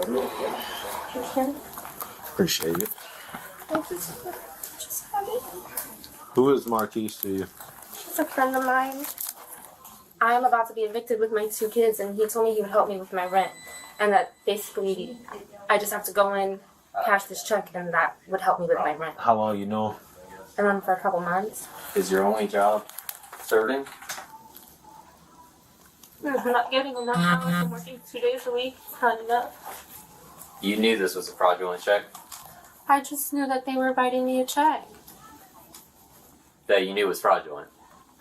Okay. Appreciate it. Just have it. Who is Marquise to you? She's a friend of mine. I am about to be evicted with my 2 kids, and he told me he would help me with my rent. And that basically, I just have to go in, cash this check, and that would help me with my rent. How long you know? And then for a couple months. Is your only job serving? I'm not getting enough hours. I'm working 2 days a week. It's not enough. You knew this was a fraudulent check? I just knew that they were writing me a check. That you knew was fraudulent?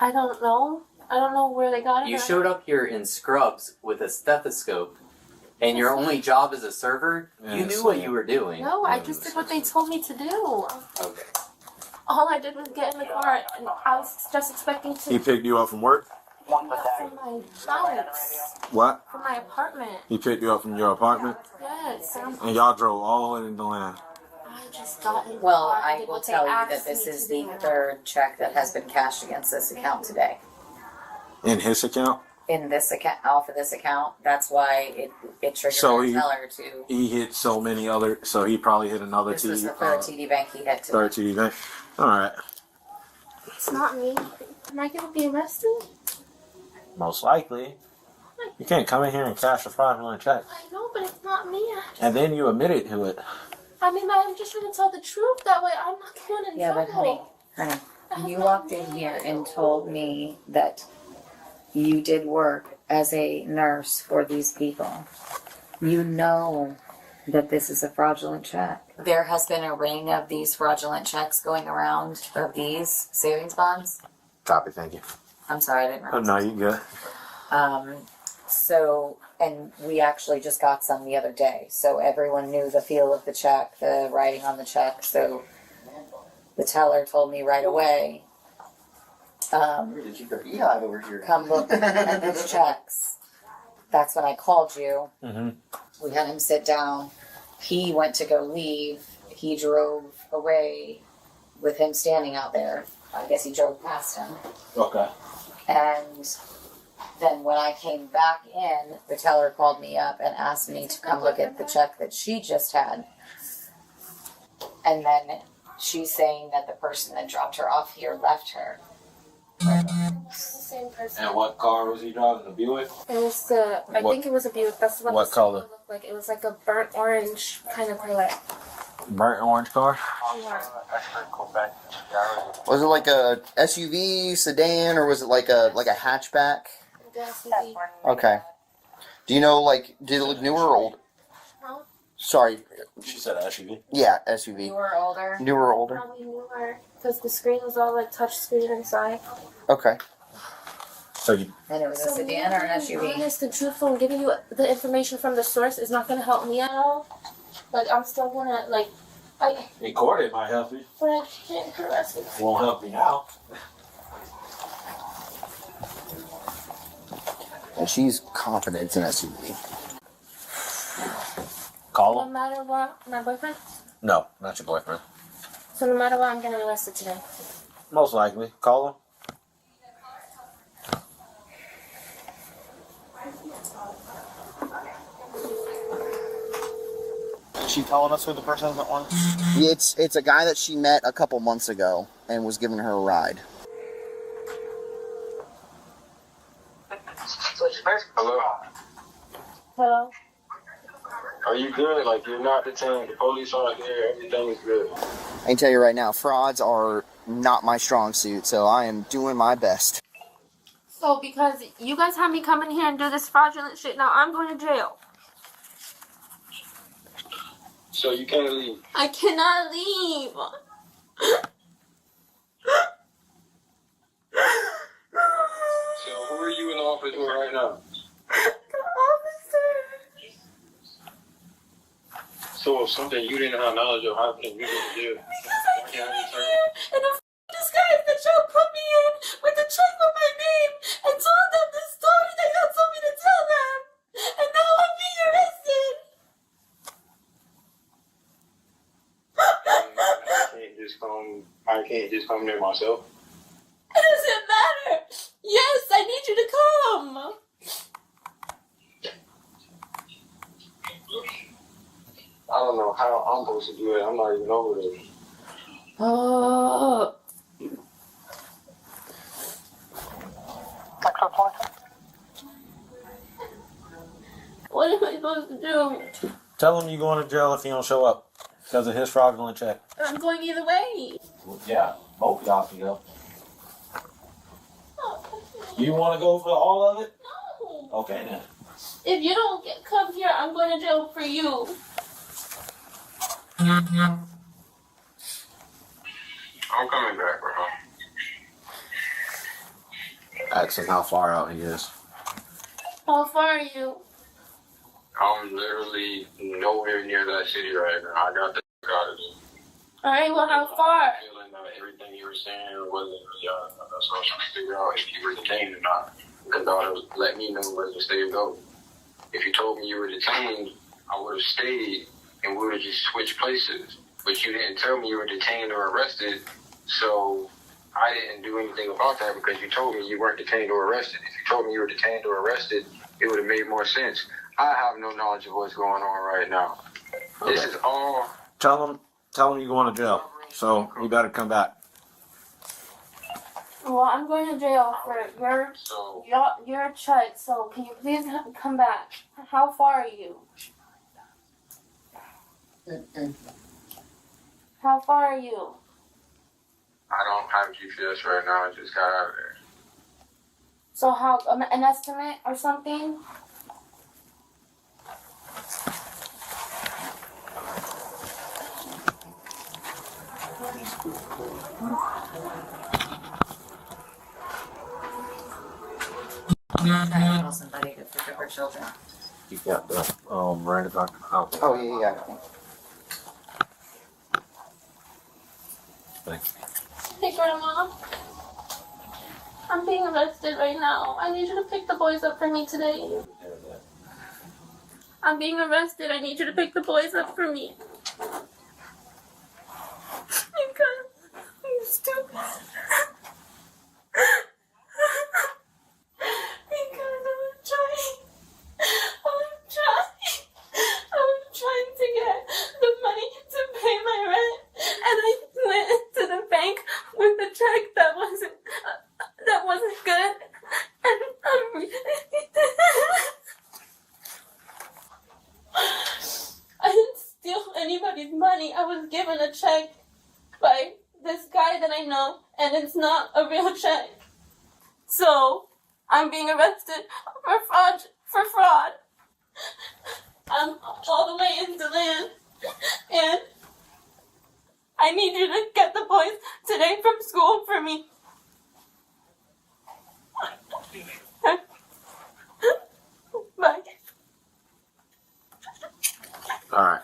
I don't know. I don't know where they got it. You showed up here in scrubs with a stethoscope, and your only job as a server, you knew what you were doing. No, I just did what they told me to do. Okay. All I did was get in the car, and I was just expecting to... He picked you up from work? From my house. What? From my apartment. He picked you up from your apartment? Yes. And y'all drove all the way in the land? I just got in the Well, car and I did will what they tell you that asked this me is to the do. 3rd check that has been cashed against this account today. In his account? In this account, off of this account, that's why it triggered So the teller to. He hit so many other, so he probably hit another This was TD. the 3rd TD bank he hit today. 3rd TD bank. Alright. It's not me. Am I going to be arrested? Most likely. You can't come in here and cash a fraudulent check. I know, but it's not me. And then you admitted to it. I mean, I'm just trying to tell the truth. That way I'm not going in Yeah, but trouble. honey, you walked in here and told me that you did work as a nurse for these people. You know that this is a fraudulent check. There has been a ring of these fraudulent checks going around of these savings bonds. Copy, thank you. I'm sorry, I didn't Oh, remember. no, you good. So, and we actually just got some the other day. So everyone knew the feel of the check, the writing on the check. So the teller told me right away, Did you go beehive over here? come look at these checks. That's when I called you. Mm-hmm. We had him sit down. He went to go leave. He drove away with him standing out there. I guess he drove past him. Okay. And then when I came back in, the teller called me up and asked me to come look at the check that she just had. And then she's saying that the person that dropped her off here left her. It's the same person. And what car was he driving? The Buick? It was the, I think it was a Buick. That's what What the color? Supra looked like. It was like a burnt orange kind of color. Burnt orange car? Yeah. Was it like a SUV, sedan, or was it like a hatchback? The SUV. Okay. Do you know, like, did it look newer or old? Huh? Sorry. She said SUV. Yeah, You SUV. were older. Newer or older? Probably newer. Because the screen was all like touch screen inside. Okay. So you, And it was a sedan or an being SUV? honest and truthful and giving you the information from the source is not going to help me at all. Like, I'm still going to, like, in court it might help you. but I can't arrest it. Won't help me now. And she's confident it's an SUV. Call No him? matter what, my boyfriend? No, not your boyfriend. So no matter what, I'm getting arrested today. Most likely. Call him. Is she telling us who the person is that won? It's a guy that she met a couple months ago and was giving her a ride. Hello. Hello? Are you good? Like, you're not detained. The police aren't here. Everything is good. I can tell you right now, frauds are not my strong suit, so I am doing my best. So because you guys had me come in here and do this fraudulent shit, now I'm going to jail. So you can't leave. I cannot leave. So who are you in the office with right now? The officer. So if something you didn't have knowledge of happened, you didn't do. Because I came in here and a disguise that y'all put me in with a check with my name and told them the story that y'all told me to tell them. And now I'm being arrested. I can't just come there myself. It doesn't matter. Yes, I need you to come. don't know how I'm supposed to do it. I'm not even over there. Oh. What am I supposed to do? Tell him you're going to jail if he don't show up because of his fraudulent check. I'm going either way. Yeah, both y'all can go. You want to go for all of it? No. Okay then. If you don't come here, I'm going to jail for you. I'm coming back, bro. Ask him how far out he is. How far are you? I'm literally nowhere near that city right now. I got the out of there. Alright, well, how far? Feeling that everything you were saying wasn't really honest. That's what I was trying to figure out if you were detained or not. Because I would let me know where to stay or go. If you told me you were detained, I would have stayed and we would have just switched places. But you didn't tell me you were detained or arrested, so I didn't do anything about that because you told me you weren't detained or arrested. If you told me you were detained or arrested, it would have made more sense. I have no knowledge of what's going on right now. Okay. This is all. Tell him you're going to jail. So you better come back. Well, I'm going to jail for your check, so can you please come back? How far are you? How far are you? I don't have GPS right now. I just got out of there. So how, an estimate or something? I'm trying to call somebody to pick up her children. You got the Miranda card? Oh, yeah. Thanks. Hey, Grandma. I'm being arrested right now. I need you to pick the boys up for me today. I'm being arrested. I need you to pick the boys up for me. Because I'm stupid. Because I'm trying to get the money to pay my rent, and I went to the bank with a check that wasn't good, and I didn't steal anybody's money. I was given a check by this guy that I know, and it's not a real check. So I'm being arrested for fraud. I'm all the way in DeLand, and I need you to get the boys today from school for me. Bye. All right.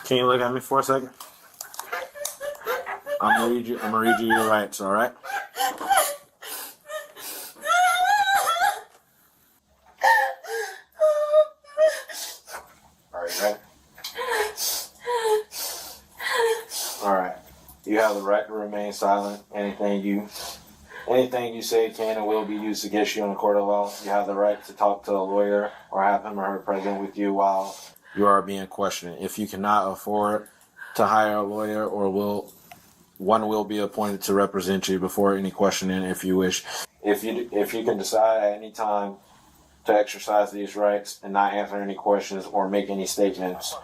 Can you look at me for a second? I'm gonna read you your rights. All right. Are you ready? All right. You have the right to remain silent. Anything you say can and will be used against you in a court of law. You have the right to talk to a lawyer or have him or her present with you while you are being questioned. If you cannot afford to hire a lawyer, one will be appointed to represent you before any questioning if you wish. If you can decide at any time to exercise these rights and not answer any questions or make any statements.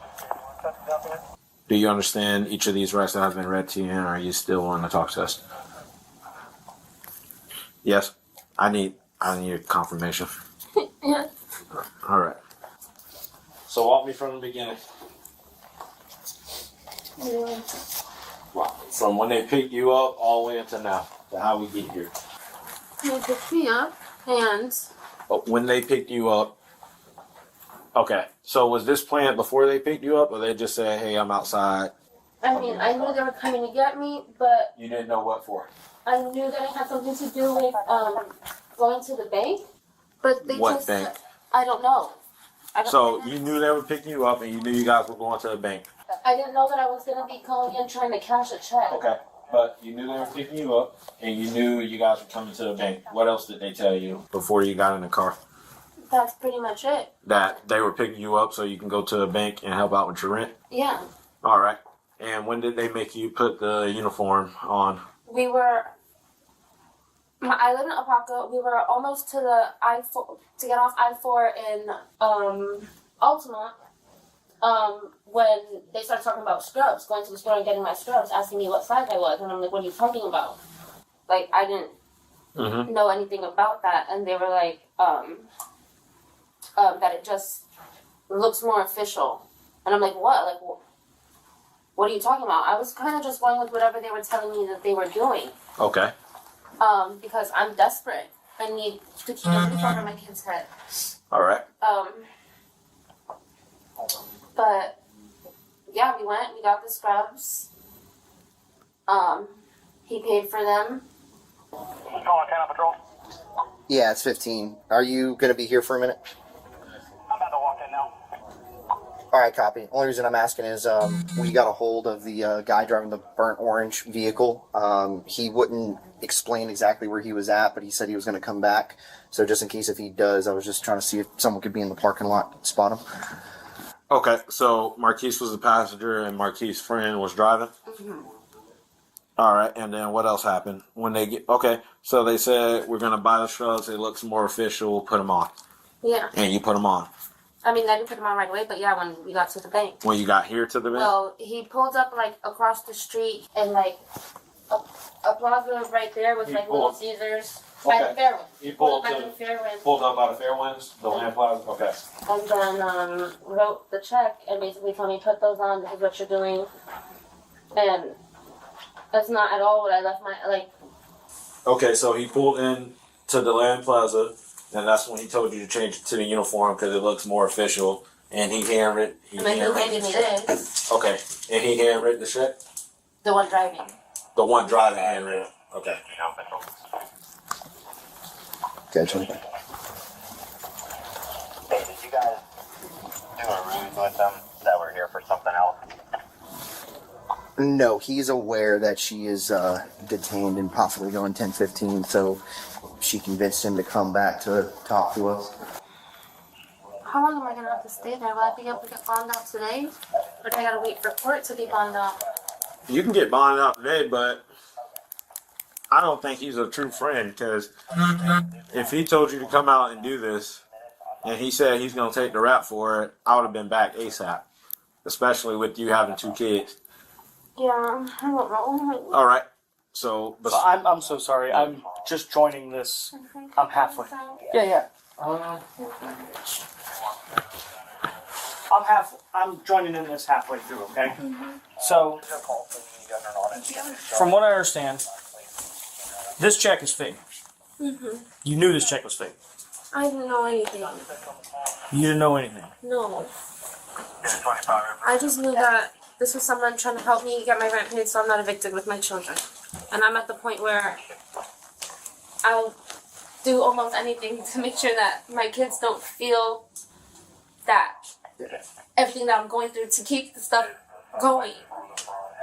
Do you understand each of these rights that have been read to you, and are you still willing to talk to us? Yes, I need a confirmation. Yes. All right. So walk me from the beginning. Yeah. From when they picked you up all the way until now, to how we get here. They picked me up, and When they picked you up. Okay. So was this planned before they picked you up, or they just said, "Hey, I'm outside"? I mean, I knew they were coming to get me, but You didn't know what for. I knew that it had something to do with going to the bank. But they What just bank? I don't know. So you knew they were picking you up, and you knew you guys were going to the bank. I didn't know that I was gonna be going in trying to cash a check. Okay. But you knew they were picking you up, and you knew you guys were coming to the bank. What else did they tell you before you got in the car? That's pretty much it. That they were picking you up so you can go to the bank and help out with your rent? Yeah. All right. And when did they make you put the uniform on? We were. I live in Apaka. We were almost to the I-4 to get off I-4 in Altamont. When they started talking about scrubs, going to the store and getting my scrubs, asking me what size I was, and I'm like, "What are you talking about?" Like I didn't know anything about that, and they were like, that it just looks more official, and I'm like, "What? Like, what are you talking about?" I was kind of just going with whatever they were telling me that they were doing. Okay. Because I'm desperate. I need to keep a roof over my kid's head. All right. But yeah, we went. We got the scrubs. He paid for them. You calling Cannon Patrol? Yeah, it's 15. Are you gonna be here for a minute? I'm about to walk in now. All right, copy. Only reason I'm asking is we got a hold of the guy driving the burnt orange vehicle. He wouldn't explain exactly where he was at, but he said he was going to come back. So just in case if he does, I was just trying to see if someone could be in the parking lot, spot him. Okay, so Marquise was the passenger and Marquise's friend was driving? All right, and then what else happened? When they get, okay, so they said, we're going to buy the shrubs, it looks more official, we'll put them on. Yeah. And you put them on. I mean, I didn't put them on right away, but yeah, when we got to the bank. When you got here to the bank? Well, he pulled up like across the street and like a plaza right there with He like pulled- Little Caesars by Okay. the Fairway. You pulled by to- the Fairway. Pulled up by the Fairwinds, the Land Plaza? Okay. And then wrote the check and basically told me, put those on, this is what you're doing. And that's not at all what I left my, like, Okay, so he pulled in to the Land Plaza, and that's when he told you to change it to the uniform because it looks more official. And he handwritten. and then he handed me this, Okay, and he handwritten the check. the one driving. The one driving handwritten. Okay. Gotcha. Hey, did you guys do a ruse with them that we're here for something else? No, he's aware that she is detained and possibly going 10-15, so she convinced him to come back to talk to us. How long am I gonna have to stay there? Will I be able to get bonded out today? Or do I gotta wait for court to be bonded out? You can get bonded out today, but I don't think he's a true friend because if he told you to come out and do this and he said he's going to take the rap for it, I would have been back ASAP, especially with you having 2 kids. Yeah, I don't know. All right. So, but So I'm so sorry. I'm just joining this. I'm halfway. Yeah. I'm joining in this halfway through, okay? So, from what I understand, this check is fake. You knew this check was fake. I didn't know anything. You didn't know anything. No. I just knew that this was someone trying to help me get my rent paid so I'm not evicted with my children. And I'm at the point where I'll do almost anything to make sure that my kids don't feel that everything that I'm going through to keep the stuff going.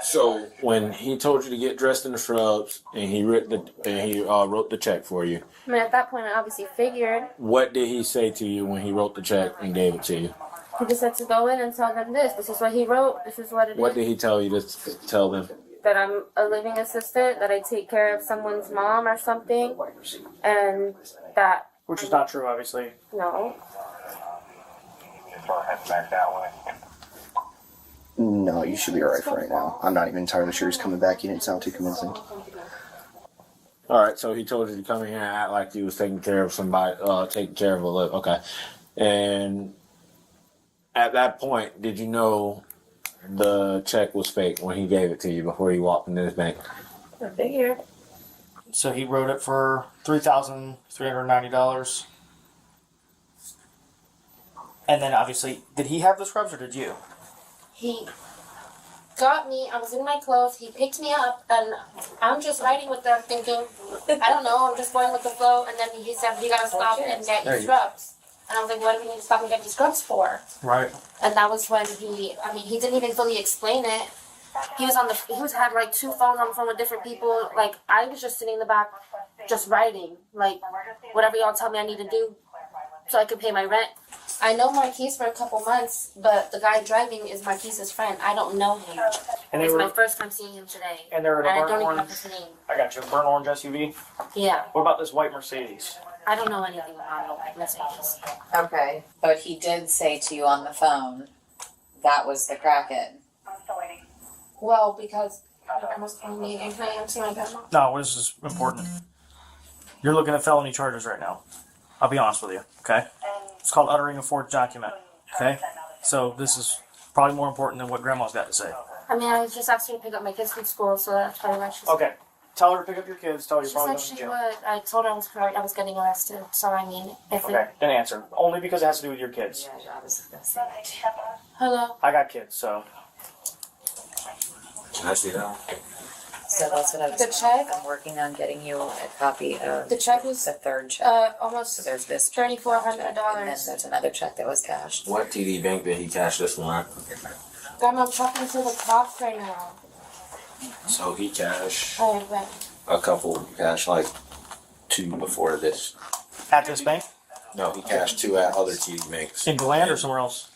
so when he told you to get dressed in the shrubs and he wrote the check for you, I mean, at that point, I obviously figured. what did he say to you when he wrote the check and gave it to you? He just said to go in and tell them this. This is what he wrote. This is what it What is. did he tell you to tell them? That I'm a living assistant, that I take care of someone's mom or something, and that, Which is not true, obviously. no. No, you should be alright for right now. I'm not even entirely sure he's coming back. He didn't sound too convincing. All right, so he told you to come in here and act like you was taking care of somebody, taking care of a little. Okay, and at that point, did you know the check was fake when he gave it to you before he walked into his bank? I figured. So he wrote it for $3,390. And then obviously, did he have the scrubs or did you? He got me, I was in my clothes, he picked me up, and I'm just riding with them thinking, I don't know, I'm just going with the flow, and then he said, you gotta stop and get your scrubs. And I was like, what do we need to stop and get these scrubs for? Right. And that was when he didn't even fully explain it. He had like 2 phones on the phone with different people. Like, I was just sitting in the back, just writing. Like, whatever y'all tell me I need to do, so I could pay my rent. I know Marquise for a couple months, but the guy driving is Marquise's friend. I don't know him. And they It's my were, first time seeing him today. and they're And in I a don't burnt even know orange. his name. I got you. Burnt orange SUV. Yeah, What about this white Mercedes? I don't know anything about Mercedes. Okay, but he did say to you on the phone that was the crackhead. Well, because I was only and can I answer my grandma? No, this is important. You're looking at felony charges right now. I'll be honest with you, okay? It's called uttering a forged document, okay? So this is probably more important than what Grandma's got to say. I mean, I was just asking her to pick up my kids from school, so that's probably why she said. Okay, tell her to pick up your kids. Tell her you're She probably said going to she jail. would. I told her I was getting arrested. So I mean, if Okay, it, then answer. Only because it has to do with your kids. Yeah, I was gonna say that. hello. I got kids, so Can I see that? So that's what I was. The check? I'm working on getting you a copy of The check was the third check. So almost there's this check, $3,400. and then there's another check that was cashed. What TD Bank did he cash this one at? Grandma, I'm talking to the cops right now. So he cashed Alright, right. a couple, cashed like 2 before this. at this bank No, he cashed 2 at other TD Banks. in Deland or somewhere else.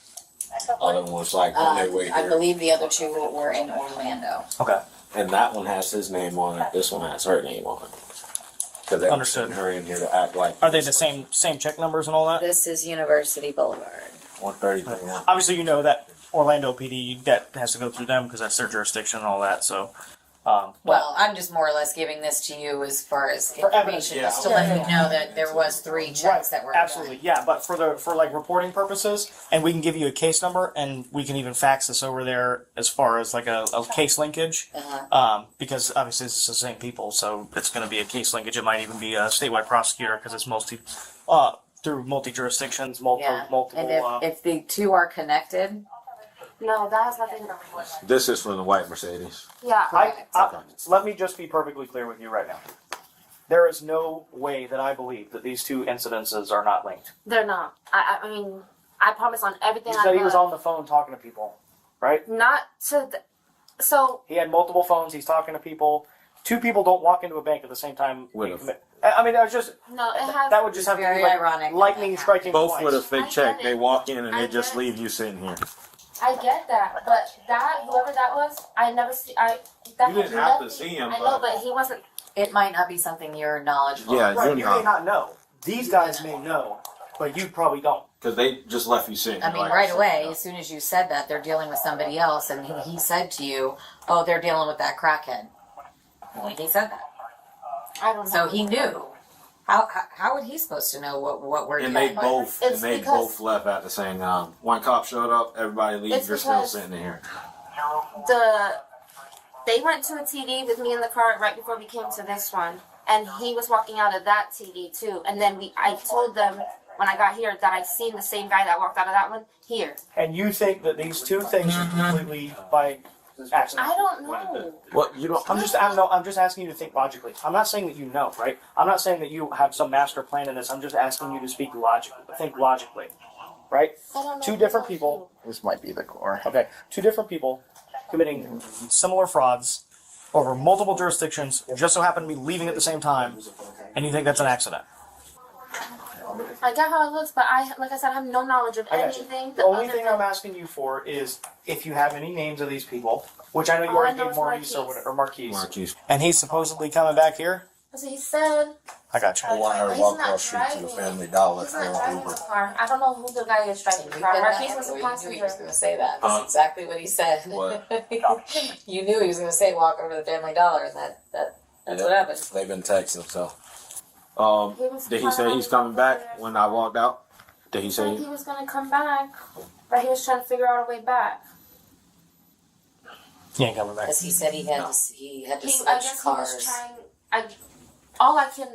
Other one was like on their way I here. believe the other two were in Orlando. Okay, And that one has his name on it. This one has her name on it. Because they were Understood. sending her in here to act like. are they the same check numbers and all that? This is University Boulevard. 133. Obviously, you know that Orlando PD that has to go through them because that's their jurisdiction and all that. So, Well, I'm just more or less giving this to you as far as For evidence, information, yeah. just to let you know that there was 3 checks that were absolutely, yeah. But for like reporting purposes, and we can give you a case number, and we can even fax this over there as far as like a case linkage. Because obviously it's the same people, so it's going to be a case linkage. It might even be a statewide prosecutor because it's through multi jurisdictions, Yeah, multiple. and if the 2 are connected, No, that has nothing to do with it. This is from the white Mercedes. Yeah. Let me just be perfectly clear with you right now. There is no way that I believe that these 2 incidences are not linked. They're not. I mean, I promise on everything You I said he was love. on the phone talking to people, right? Not to the. So, He had multiple phones. He's talking to people. 2 people don't walk into a bank at the same time. With and a- commit. I mean, that was just no, it has. that would just have to Very be like ironic lightning that that striking Both twice. with a fake I check. get They it. walk in and I they just get it. leave you sitting here. I get that, but whoever that was, I never see. That You had didn't have to nothing- see him, I know, but- but he wasn't. it might not be something you're knowledgeable Yeah, of. Right, you're you not. may not know. These guys may know, but you probably don't. Because they just left you sitting. I here mean, like right this. away, as soon as you said that, they're dealing with somebody else, and he said to you, oh, they're dealing with that crackhead. Well, he said that. I don't know. So he knew. How would he supposed to know what we're And dealing they with? both It's and they because- both left at the same time. One cop showed up, everybody leaves, It's you're still because- sitting here. They went to a TD with me in the car right before we came to this one, and he was walking out of that TD too. And then I told them when I got here that I seen the same guy that walked out of that one here. And you think that these 2 things are completely by accident? I don't know. What you don't? I'm just asking you to think logically. I'm not saying that you know, right? I'm not saying that you have some master plan in this. I'm just asking you to speak logically. Think logically, right? I don't know. 2 different people. This might be the core. Okay, 2 different people committing similar frauds over multiple jurisdictions, just so happen to be leaving at the same time, and you think that's an accident. I get how it looks, but like I said, I have no knowledge of I got you. anything. The only other thing than- I'm asking you for is if you have any names of these people, which I know you All I already know gave is Maurice Marquise. or Marquise. Marquise. And he's supposedly coming back here? That's what he said. I got you. I want her to He's walk not across the street to the driving. Family Dollar He's for not driving Uber. the car. I don't know who the guy is driving the You car. did Marquise that. was a You knew he passenger. was going to say that. That's Huh? exactly what he said. What? You knew he was going to say walk over to the Family Dollar, and that's Yeah. what happened. They've been texting, so. He was Did he say he's coming back when I walked out? Did he He said say? he was gonna come back, but he was trying to figure out a way back. He ain't coming back. Because he said he had to I switch guess cars. he was trying. All I can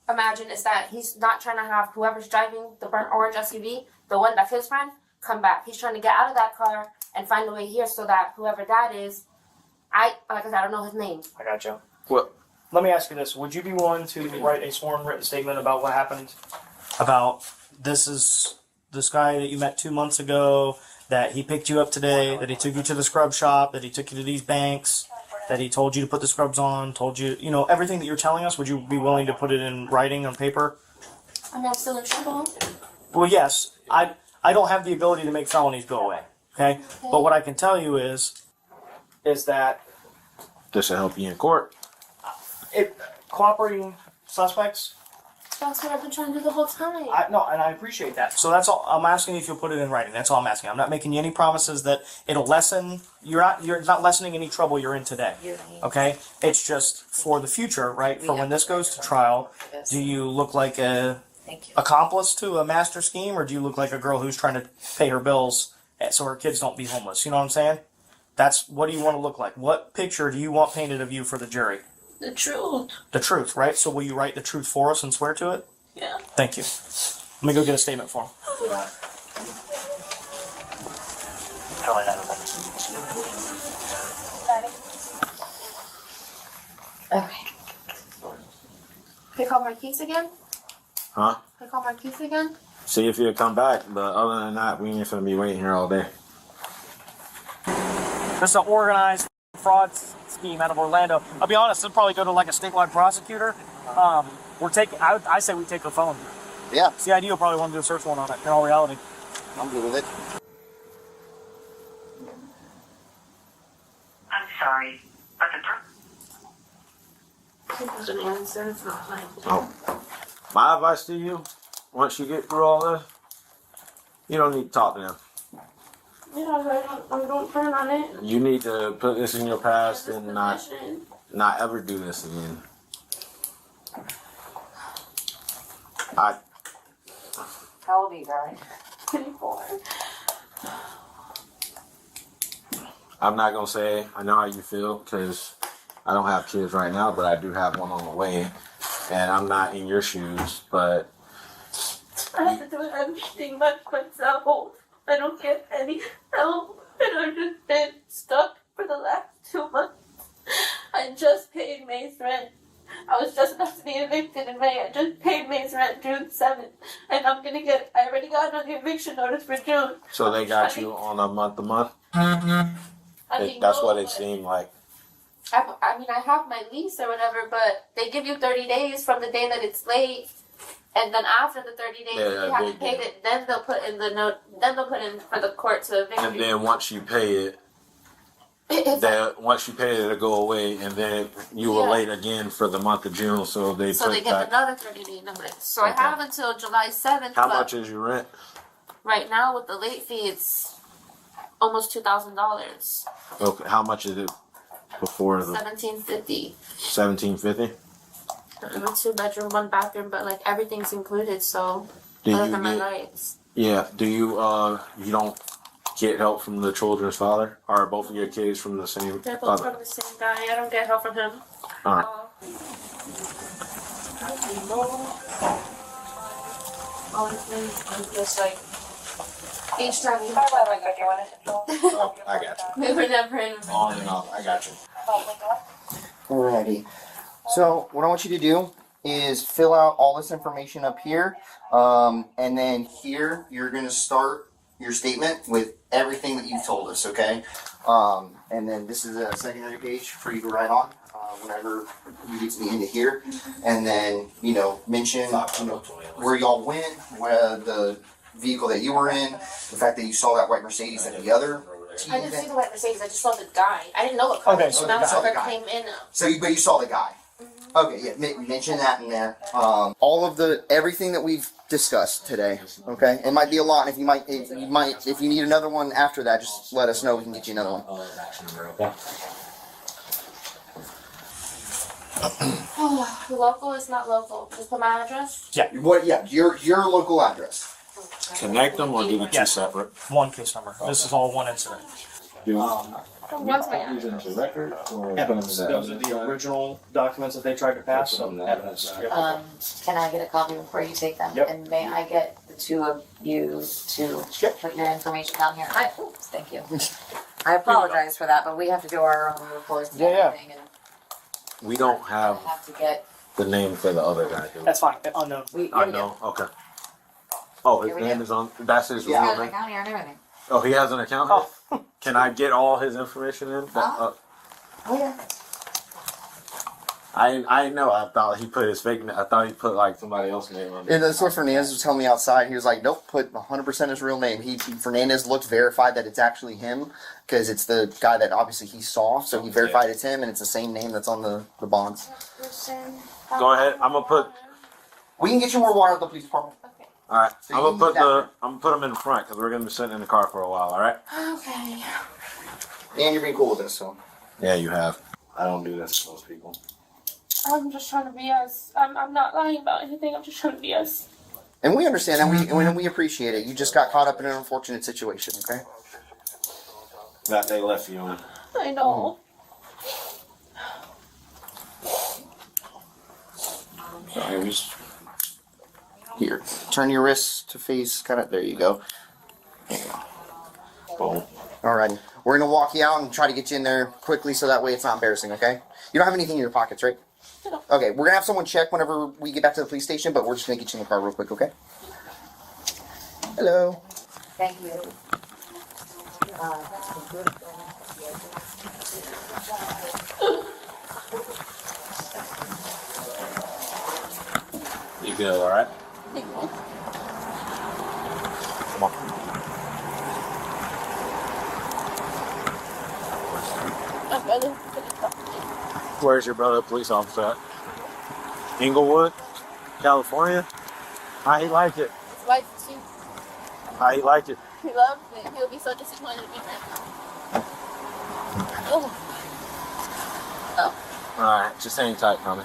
imagine is that he's not trying to have whoever's driving the burnt orange SUV, the one that's his friend, come back. He's trying to get out of that car and find a way here so that whoever that is, like I said, I don't know his name. I got you. What? Let me ask you this. Would you be willing to write a sworn written statement about what happened? About this guy that you met 2 months ago, that he picked you up today, that he took you to the scrub shop, that he took you to these banks, that he told you to put the scrubs on, told you, everything that you're telling us, would you be willing to put it in writing on paper? I mean, I'm still in trouble. Well, yes, I don't have the ability to make felonies go away. Okay, but what I can tell you is that This will help you in court. cooperating suspects. That's what I've been trying to do the whole time. No, and I appreciate that. So that's all I'm asking if you'll put it in writing. That's all I'm asking. I'm not making you any promises that it'll lessen. You're not lessening any trouble you're in today. Okay, it's just for the future, right? For when this goes to trial, Yes. do you look like a Thank you. accomplice to a master scheme, or do you look like a girl who's trying to pay her bills so her kids don't be homeless? You know what I'm saying? That's what do you want to look like? What picture do you want painted of you for the jury? The truth. The truth, right? So will you write the truth for us and swear to it? Yeah. Thank you. Let me go get a statement for him. Okay. Can I call Marquise again? Huh? Can I call Marquise again? See if you'll come back, but other than that, we ain't gonna be waiting here all day. This is an organized fraud scheme out of Orlando. I'll be honest, it'll probably go to like a statewide prosecutor. We're taking. I say we take the phone. Yeah, CID will probably want to do a search warrant on it. In all reality, I'm good with it. I'm sorry, but the He doesn't answer. It's not like. Oh. My advice to you, once you get through all this, you don't need to talk to them. Yeah, I don't plan on it. You need to put this in your past and not Position. ever do this again. How old are you, darling? 24. I'm not gonna say I know how you feel because I don't have kids right now, but I do have one on the way, and I'm not in your shoes. But I have to do everything by myself. I don't get any help, and I've just been stuck for the last 2 months. I just paid May's rent. I was just about to be evicted in May. I just paid May's rent June 7th, and I already got another eviction notice for June. so they got you on a month-to-month. I mean, That's no, what it but- seemed like. I mean, I have my lease or whatever, but they give you 30 days from the day that it's late, and then after the 30 days, Yeah, if you have they to pay do. it. Then they'll put in the note. Then they'll put in for the court to evict And you. then once you pay it, it'll go away, and then you were Yeah. late again for the month of June, so they So put they get back. another 30-day notice. So I Okay. have until July 7th. How but much is your rent? right now with the late fee, it's almost $2,000. Okay, how much is it before the $1,750. $1,750? I'm a 2-bedroom, 1 bathroom, but like everything's included. So Do other you than my get? lights. Yeah. Do you you don't get help from the children's father? Or are both of your kids from the same They're both father? from the same guy. I don't get help from him. All right. Honestly, I'm just like each time we Oh, I got you. we were never in. On and off. I got you. Alrighty. So what I want you to do is fill out all this information up here, and then here you're gonna start your statement with everything that you've told us. Okay. And then this is a secondary page for you to write on whenever you get to the end of here, and then mention where y'all went, where the vehicle that you were in, the fact that you saw that white Mercedes and the other. I didn't see the white Mercedes. I just saw the guy. I didn't know what car. Okay, So so now you saw the the guy. came in. But you saw the guy. Okay, yeah, mention that in there. All of everything that we've discussed today. Okay, it might be a lot. If you need another one after that, just let us know. We can get you another one. Local is not local. Just put my address. What? Yeah, your local address. Connect them or give it two Yes. separate? one case number. This is all one incident. What's my address? Those are the original documents that they tried to pass. So evidence. Can I get a copy before you take them? Yep. And may I get the two of you to put your information down here? Oops, thank you. I apologize for that, but we have to do our own reports and Yeah, yeah. everything, and We don't I have have to get. the name for the other guy, do we? That's fine. Unknown. I know. Okay. Oh, his Here we name go. is on. That's his He's real got an name. account here and everything. Oh, he has an account. Oh. Can I get all his information in? Oh, yeah. I know. I thought he put his fake. I thought he put like somebody else's name on it. And that's what Fernandez was telling me outside. He was like, "Nope, put 100% his real name." Fernandez looked verified that it's actually him because it's the guy that obviously he saw. So he verified it's him, and it's the same name that's on the bonds. Go ahead. I'm gonna put. We can get you more water at the police department. All right. So I'm you gonna put need that. I'm gonna put them in the front because we're gonna be sitting in the car for a while. All right. Okay. And you're being cool with this, so. Yeah, you have. I don't do this to most people. I'm just trying to be us. I'm not lying about anything. I'm just trying to be us. And we understand that. We appreciate it. You just got caught up in an unfortunate situation. Okay. That they left you in. I know. Sorry, just here. Turn your wrists to face. Kind of. There you go. There you go. Boom. Alrighty. We're gonna walk you out and try to get you in there quickly so that way it's not embarrassing, okay? You don't have anything in your pockets, right? No. Okay, we're gonna have someone check whenever we get back to the police station, but we're just gonna get you in the car real quick, okay? Hello. Thank you. You good? All right. Come on. Where's your brother, police officer at? Inglewood, California. How he like it? His wife too. How he like it? He loves it. He'll be so disappointed in me. Oh. All right, just hang tight, homie.